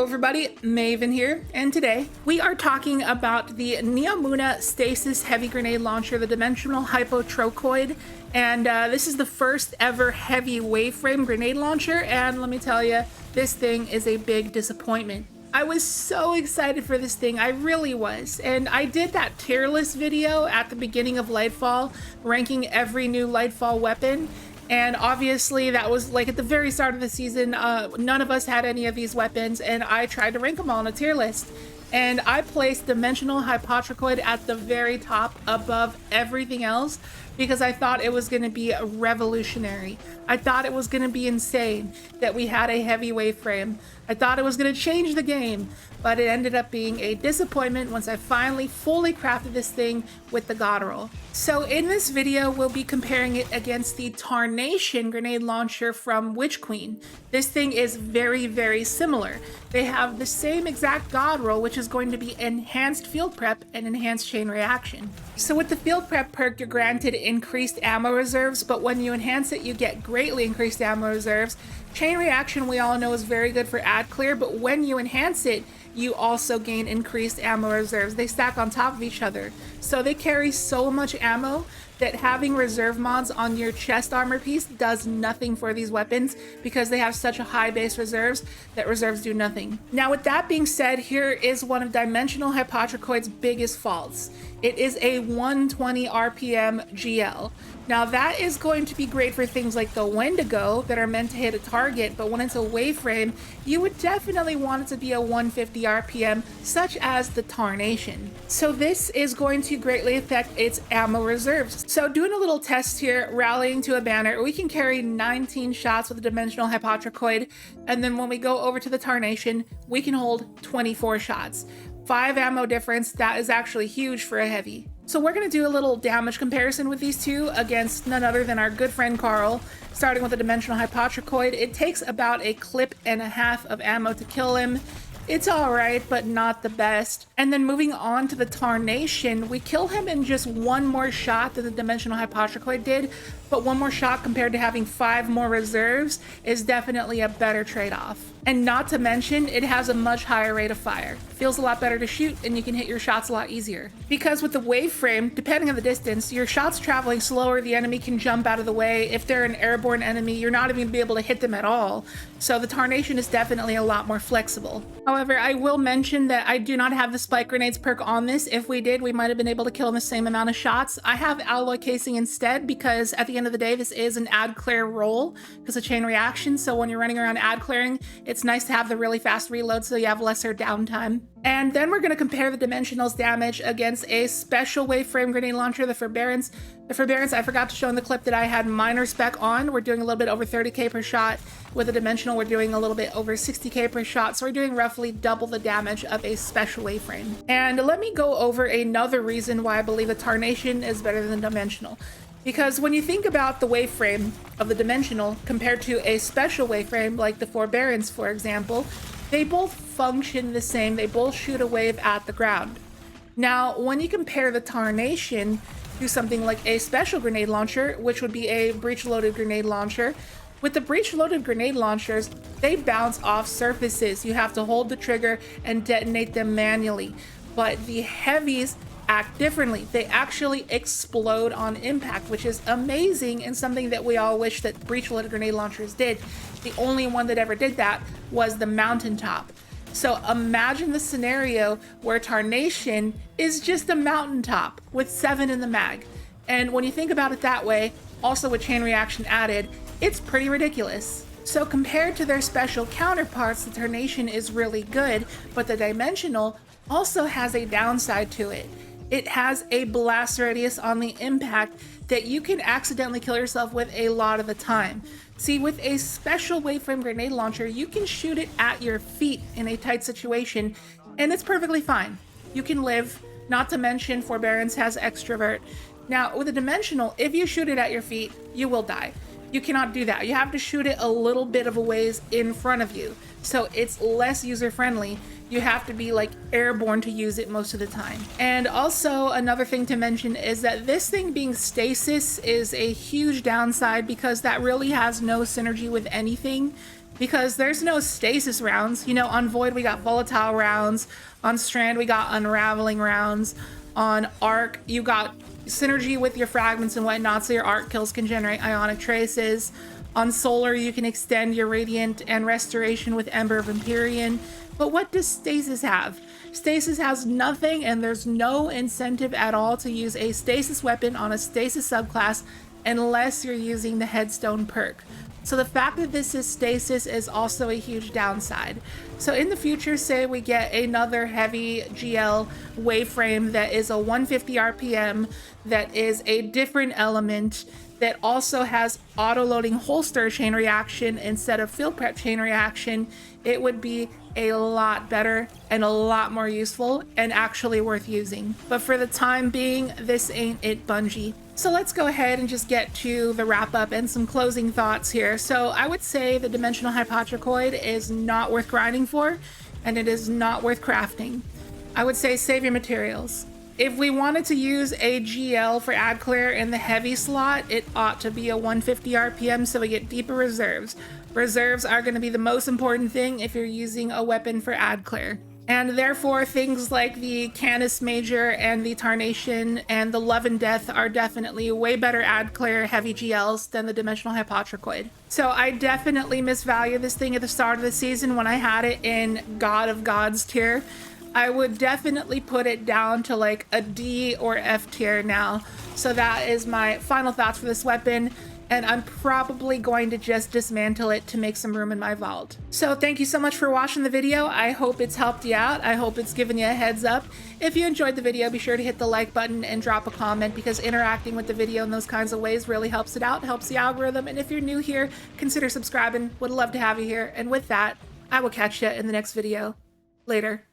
everybody, Maven here, and today we are talking about the Neomuma Stasis Heavy Grenade Launcher, the Dimensional Hypnotrochoid, and this is the first ever heavy waveframe grenade launcher, and let me tell you, this thing is a big disappointment. I was so excited for this thing, I really was, and I did that tier list video at the beginning of Lightfall, ranking every new Lightfall weapon. And obviously that was like at the very start of the season, none of us had any of these weapons, and I tried to rank them all on a tier list. And I placed Dimensional Hypnotrochoid at the very top above everything else because I thought it was going to be revolutionary. I thought it was going to be insane that we had a heavy waveframe. I thought it was going to change the game, but it ended up being a disappointment once I finally fully crafted this thing with the God roll. So in this video, we'll be comparing it against the Tarnation grenade launcher from Witch Queen. This thing is very, very similar. They have the same exact God roll, which is going to be enhanced field prep and enhanced chain reaction. So with the field prep perk, you're granted increased ammo reserves, but when you enhance it, you get greatly increased ammo reserves. Chain reaction, we all know, is very good for ad clear, but when you enhance it, you also gain increased ammo reserves. They stack on top of each other. So they carry so much ammo that having reserve mods on your chest armor piece does nothing for these weapons because they have such a high base reserves that reserves do nothing. Now with that being said, here is one of Dimensional Hypnotrochoid's biggest faults. It is a 120 RPM GL. Now that is going to be great for things like the Wendigo that are meant to hit a target, but when it's a waveframe, you would definitely want it to be a 150 RPM, such as the Tarnation. So this is going to greatly affect its ammo reserves. So doing a little test here, rallying to a banner, we can carry 19 shots with the Dimensional Hypnotrochoid, and then when we go over to the Tarnation, we can hold 24 shots. 5 ammo difference, that is actually huge for a heavy. So we're going to do a little damage comparison with these two against none other than our good friend Carl. Starting with the Dimensional Hypnotrochoid, it takes about a clip and a half of ammo to kill him. It's alright, but not the best. And then moving on to the Tarnation, we kill him in just one more shot than the Dimensional Hypnotrochoid did, but one more shot compared to having 5 more reserves is definitely a better trade-off. And not to mention, it has a much higher rate of fire. Feels a lot better to shoot, and you can hit your shots a lot easier. Because with the wave frame, depending on the distance, your shots traveling slower, the enemy can jump out of the way. If they're an airborne enemy, you're not even gonna be able to hit them at all. So the Tarnation is definitely a lot more flexible. However, I will mention that I do not have the Spike Grenades perk on this. If we did, we might have been able to kill the same amount of shots. I have Alloy Casing instead because at the end of the day, this is an ad clear roll because of chain reaction. So when you're running around ad clearing, it's nice to have the really fast reload so you have lesser downtime. And then we're going to compare the Dimensional's damage against a special waveframe grenade launcher, the Forbearance. The Forbearance, I forgot to show in the clip that I had minor spec on. We're doing a little bit over 30k per shot. With the Dimensional, we're doing a little bit over 60k per shot. So we're doing roughly double the damage of a special waveframe. And let me go over another reason why I believe the Tarnation is better than the Dimensional. Because when you think about the waveframe of the Dimensional compared to a special waveframe like the Forbearance, for example, they both function the same. They both shoot a wave at the ground. Now, when you compare the Tarnation to something like a special grenade launcher, which would be a breech-loaded grenade launcher, with the breech-loaded grenade launchers, they bounce off surfaces. You have to hold the trigger and detonate them manually. But the heavies act differently. They actually explode on impact, which is amazing and something that we all wish that breech-loaded grenade launchers did. The only one that ever did that was the Mountaintop. So imagine the scenario where Tarnation is just a Mountaintop with 7 in the mag. And when you think about it that way, also with chain reaction added, it's pretty ridiculous. So compared to their special counterparts, the Tarnation is really good, but the Dimensional also has a downside to it. It has a blast radius on the impact that you can accidentally kill yourself with a lot of the time. See, with a special waveframe grenade launcher, you can shoot it at your feet in a tight situation, and it's perfectly fine. You can live, not to mention Forbearance has extrovert. Now, with a Dimensional, if you shoot it at your feet, you will die. You cannot do that. You have to shoot it a little bit of a ways in front of you. So it's less user-friendly. You have to be like airborne to use it most of the time. And also another thing to mention is that this thing being stasis is a huge downside because that really has no synergy with anything. because there's no stasis rounds. You know, on Void we got volatile rounds, on Strand we got unraveling rounds, on Arc you got synergy with your fragments and whatnot, so your Arc kills can generate ionic traces. On Solar you can extend your Radiant and Restoration with Ember of Empyrean. But what does Stasis have? Stasis has nothing, and there's no incentive at all to use a Stasis weapon on a Stasis subclass unless you're using the Headstone perk. So the fact that this is Stasis is also a huge downside. So in the future, say we get another heavy GL waveframe that is a 150 RPM, that is a different element, that also has auto-loading holster chain reaction instead of field prep chain reaction, it would be a lot better and a lot more useful and actually worth using. But for the time being, this ain't it, Bungie. So let's go ahead and just get to the wrap up and some closing thoughts here. So I would say the Dimensional Hypnotrochoid is not worth grinding for, and it is not worth crafting. I would say save your materials. If we wanted to use a GL for ad clear in the heavy slot, it ought to be a 150 RPM so we get deeper reserves. Reserves are going to be the most important thing if you're using a weapon for ad clear. And therefore, things like the Canis Major and the Tarnation and the Love and Death are definitely way better ad clear heavy GLs than the Dimensional Hypnotrochoid. So I definitely misvalue this thing at the start of the season when I had it in God of Gods tier. I would definitely put it down to like a D or F tier now. So that is my final thoughts for this weapon, and I'm probably going to just dismantle it to make some room in my vault. So thank you so much for watching the video. I hope it's helped you out. I hope it's given you a heads up. If you enjoyed the video, be sure to hit the like button and drop a comment, because interacting with the video in those kinds of ways really helps it out, helps the algorithm. And if you're new here, consider subscribing. Would love to have you here. And with that, I will catch you in the next video. Later.